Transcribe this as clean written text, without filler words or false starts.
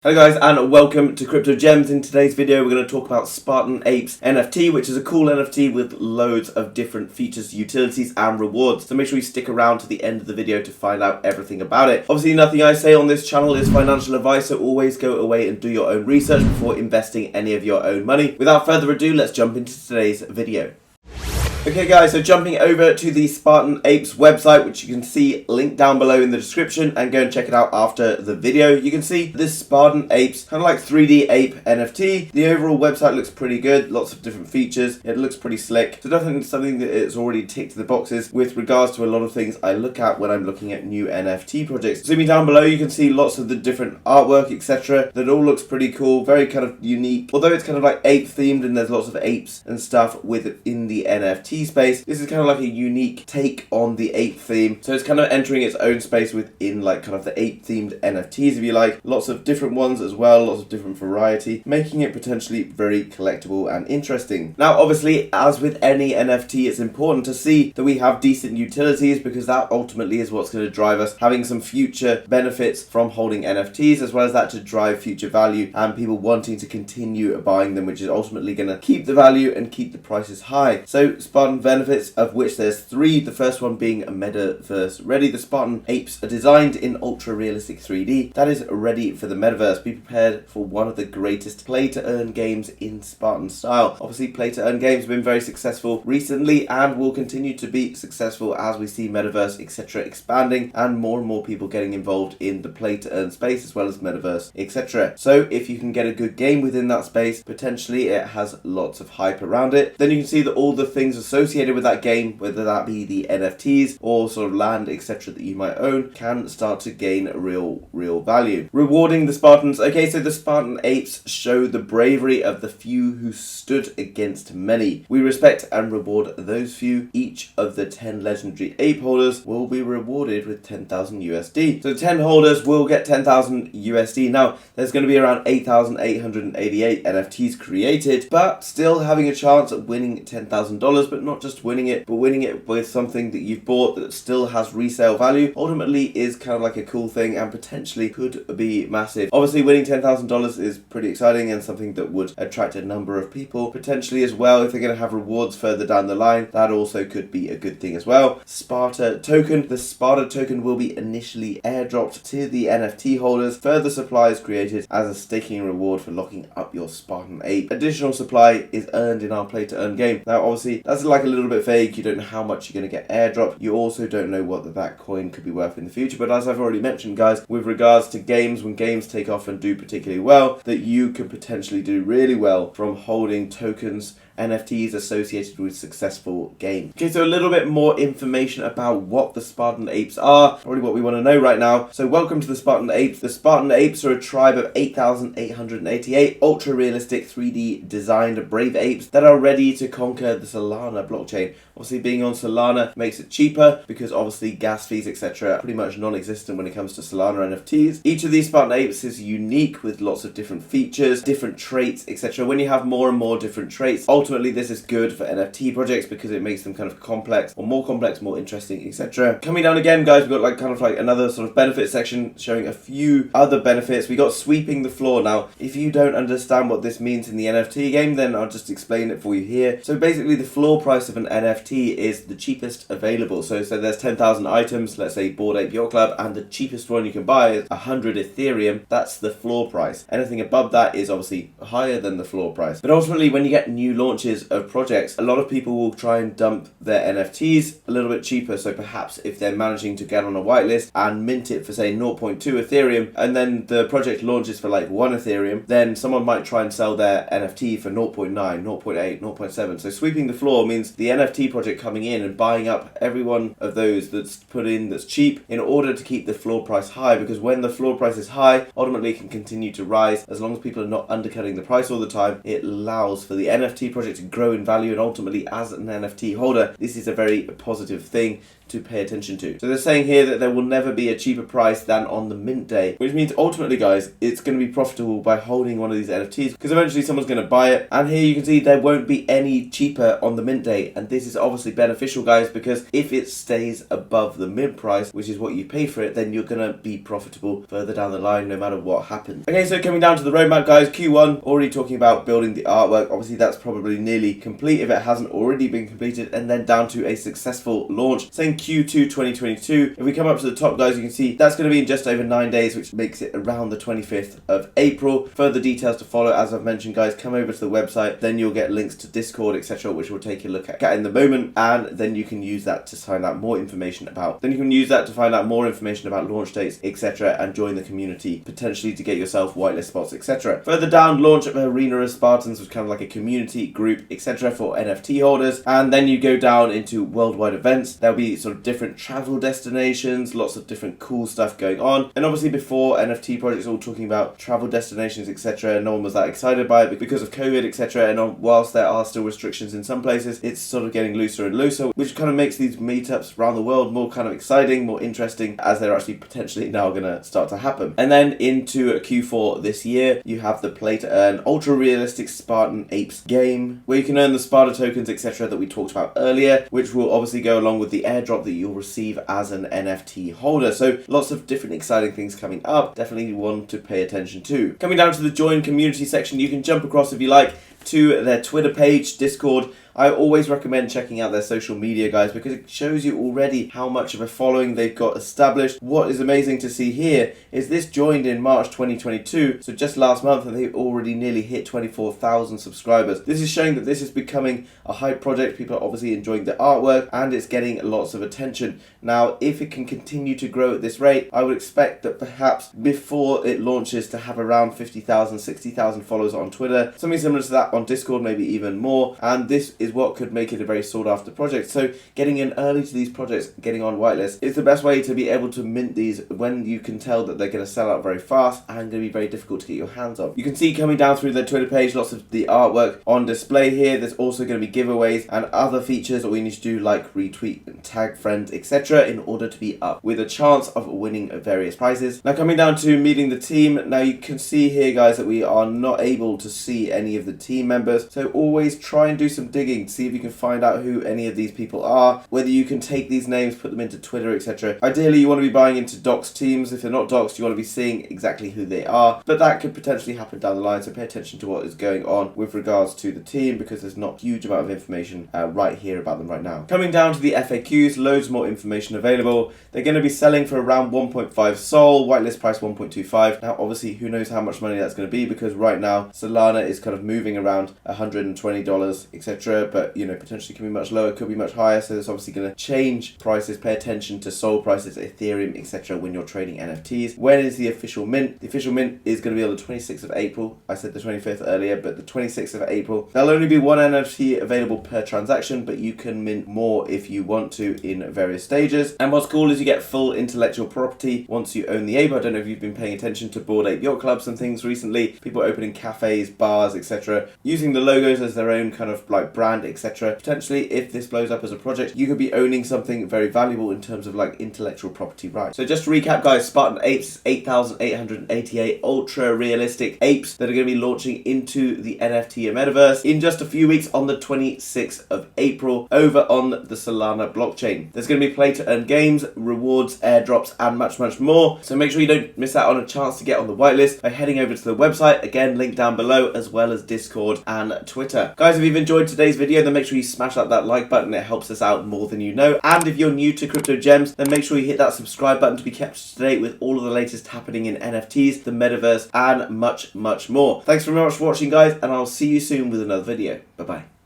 Hello guys and welcome to Crypto Gems. In today's video we're going to talk about Spartan Apes NFT, which is a cool NFT with loads of different features, utilities and rewards. So make sure you stick around to the end of the video to find out everything about it. Obviously nothing I say on this channel is financial advice, so always go away and do your own research before investing any of your own money. Without further ado, let's jump into today's video. Okay guys, so jumping over to the Spartan Apes website, which you can see linked down below in the description, and go and check it out after the video. You can see this Spartan Apes, kind of like 3D ape NFT. The overall website looks pretty good, lots of different features. It looks pretty slick. So definitely something that it's already ticked the boxes with regards to a lot of things I look at when I'm looking at new NFT projects. Zooming down below, you can see lots of the different artwork, etc. That all looks pretty cool, very kind of unique. Although it's kind of like ape themed and there's lots of apes and stuff within the NFT space, this is kind of like a unique take on the ape theme, so it's kind of entering its own space within like kind of the ape themed NFTs, if you like. Lots of different ones as well, lots of different variety, making it potentially very collectible and interesting. Now obviously, as with any NFT, it's important to see that we have decent utilities, because that ultimately is what's going to drive us having some future benefits from holding NFTs, as well as that to drive future value and people wanting to continue buying them, which is ultimately going to keep the value and keep the prices high. So Spartan benefits, of which there's three. The first one being a metaverse ready. The Spartan Apes are designed in ultra realistic 3D that is ready for the metaverse. Be prepared for one of the greatest play to earn games in Spartan style. Obviously play to earn games have been very successful recently and will continue to be successful as we see metaverse etc expanding and more people getting involved in the play to earn space, as well as metaverse etc. So if you can get a good game within that space, potentially it has lots of hype around it. Then you can see that all the things associated with that game, whether that be the NFTs or sort of land etc that you might own, can start to gain real value. Rewarding the Spartans. Okay, so the Spartan Apes show the bravery of the few who stood against many. We respect and reward those few. Each of the 10 legendary ape holders will be rewarded with 10,000 USD. So 10 holders will get 10,000 USD. Now there's going to be around 8,888 NFTs created, but still having a chance at winning $10,000, but not just winning it, but winning it with something that you've bought that still has resale value, ultimately is kind of like a cool thing and potentially could be massive. Obviously winning $10,000 is pretty exciting and something that would attract a number of people potentially as well. If they're going to have rewards further down the line, that also could be a good thing as well. Sparta token. The Sparta token will be initially airdropped to the NFT holders. Further supply is created as a staking reward for locking up your Spartan Ape. Additional supply is earned in our play to earn game. Now obviously that's like a little bit vague. You don't know how much you're going to get airdropped. You also don't know what that coin could be worth in the future. But as I've already mentioned guys, with regards to games, when games take off and do particularly well, that you can potentially do really well from holding tokens, NFTs associated with successful games. Okay, so a little bit more information about what the Spartan Apes are, probably what we want to know right now. So welcome to the Spartan Apes. The Spartan Apes are a tribe of 8,888 ultra realistic 3D designed brave apes that are ready to conquer the Solana blockchain. Obviously being on Solana makes it cheaper because obviously gas fees etc are pretty much non-existent when it comes to Solana NFTs. Each of these Spartan Apes is unique with lots of different features, different traits etc. When you have more and more different traits, ultimately this is good for NFT projects because it makes them kind of complex, or more complex, more interesting etc. Coming down again guys, we've got like kind of like another sort of benefit section showing a few other benefits. We got sweeping the floor. Now if you don't understand what this means in the NFT game, then I'll just explain it for you here. So basically the floor price of an NFT is the cheapest available. So there's 10,000 items, let's say Bored Ape Yacht Club, and the cheapest one you can buy is 100 Ethereum. That's the floor price. Anything above that is obviously higher than the floor price. But ultimately when you get new launches of projects, a lot of people will try and dump their NFTs a little bit cheaper. So perhaps if they're managing to get on a whitelist and mint it for say 0.2 Ethereum, and then the project launches for like 1 Ethereum, then someone might try and sell their NFT for 0.9, 0.8, 0.7. So sweeping the floor means the NFT project coming in and buying up every one of those that's put in that's cheap in order to keep the floor price high, because when the floor price is high, ultimately it can continue to rise as long as people are not undercutting the price all the time. It allows for the NFT project to grow in value, and ultimately as an NFT holder, this is a very positive thing to pay attention to. So they're saying here that there will never be a cheaper price than on the mint day, which means ultimately, guys, it's going to be profitable by holding one of these NFTs, because eventually someone's going to buy it. And here you can see there won't be any cheaper on the mint day, and this is obviously beneficial, guys, because if it stays above the mint price, which is what you paid for it, then you're going to be profitable further down the line no matter what happens. Okay, so coming down to the roadmap, guys, Q1, already talking about building the artwork. Obviously that's probably nearly complete if it hasn't already been completed, and then down to a successful launch, saying Q2 2022. If we come up to the top, guys, you can see that's going to be in just over 9 days, which makes it around the 25th of April. Further details to follow, as I've mentioned, guys. Come over to the website, then you'll get links to Discord, etc., which we'll take a look at in the moment, and then you can use that to find out more information about. Then you can use that to find out more information about launch dates, etc., and join the community, potentially to get yourself whitelist spots, etc. Further down, launch of Arena of Spartans, which is kind of like a community group, etc., for NFT holders. And then you go down into worldwide events. There'll be sort of different travel destinations, lots of different cool stuff going on. And obviously before, NFT projects all talking about travel destinations, etc., no one was that excited by it because of COVID, etc. And whilst there are still restrictions in some places, it's sort of getting looser and looser, which kind of makes these meetups around the world more kind of exciting, more interesting, as they're actually potentially now going to start to happen. And then into Q4 this year, you have the play to earn ultra realistic Spartan Apes game, where you can earn the Sparta tokens, etc., that we talked about earlier, which will obviously go along with the airdrop that you'll receive as an NFT holder. So lots of different exciting things coming up. Definitely one to pay attention to. Coming down to the join community section, you can jump across if you like to their Twitter page, Discord. I always recommend checking out their social media, guys, because it shows you already how much of a following they've got established. What is amazing to see here is this joined in March 2022, so just last month, and they've already nearly hit 24,000 subscribers. This is showing that this is becoming a hype project. People are obviously enjoying the artwork, and it's getting lots of attention. Now, if it can continue to grow at this rate, I would expect that perhaps before it launches to have around 50,000, 60,000 followers on Twitter, something similar to that on Discord, maybe even more, and this is what could make it a very sought after project. So getting in early to these projects, getting on whitelist, is the best way to be able to mint these when you can tell that they're going to sell out very fast and going to be very difficult to get your hands on. You can see coming down through their Twitter page, lots of the artwork on display here. There's also going to be giveaways and other features all you need to do, like retweet and tag friends, etc., in order to be up with a chance of winning various prizes. Now coming down to meeting the team, now you can see here, guys, that we are not able to see any of the team members, so always try and do some digging, see if you can find out who any of these people are, whether you can take these names, put them into Twitter, etc. Ideally, you want to be buying into doxed teams. If they're not doxed, you want to be seeing exactly who they are, but that could potentially happen down the line, so pay attention to what is going on with regards to the team, because there's not a huge amount of information right here about them right now. Coming down to the FAQs, loads more information available. They're going to be selling for around 1.5 Sol, whitelist price 1.25. Now obviously who knows how much money that's going to be, because right now Solana is kind of moving around $120, etc., but you know, potentially can be much lower, could be much higher, so it's obviously going to change prices. Pay attention to Sol prices, Ethereum, etc., when you're trading NFTs. When is the official mint? The official mint is going to be on the 26th of April. I said the 25th earlier, but the 26th of April. There'll only be one NFT available per transaction, but you can mint more if you want to in various stages. And what's cool is you get full intellectual property once you own the ape. I don't know if you've been paying attention to Bored Ape Yacht Clubs and things recently. People opening cafes, bars, etc., using the logos as their own kind of like brand, etc. Potentially, if this blows up as a project, you could be owning something very valuable in terms of like intellectual property rights. So just to recap, guys, Spartan Apes, 8,888 ultra realistic apes that are going to be launching into the NFT metaverse in just a few weeks on the 26th of April over on the Solana blockchain. There's going to be play to earn games, rewards, airdrops, and much, much more. So make sure you don't miss out on a chance to get on the whitelist by heading over to the website, again, link down below, as well as Discord and Twitter. Guys, if you've enjoyed today's video, then make sure you smash that like button. It helps us out more than you know. And if you're new to Crypto Gems, then make sure you hit that subscribe button to be kept up to date with all of the latest happening in NFTs, the metaverse, and much, much more. Thanks very much for watching, guys, and I'll see you soon with another video. Bye-bye.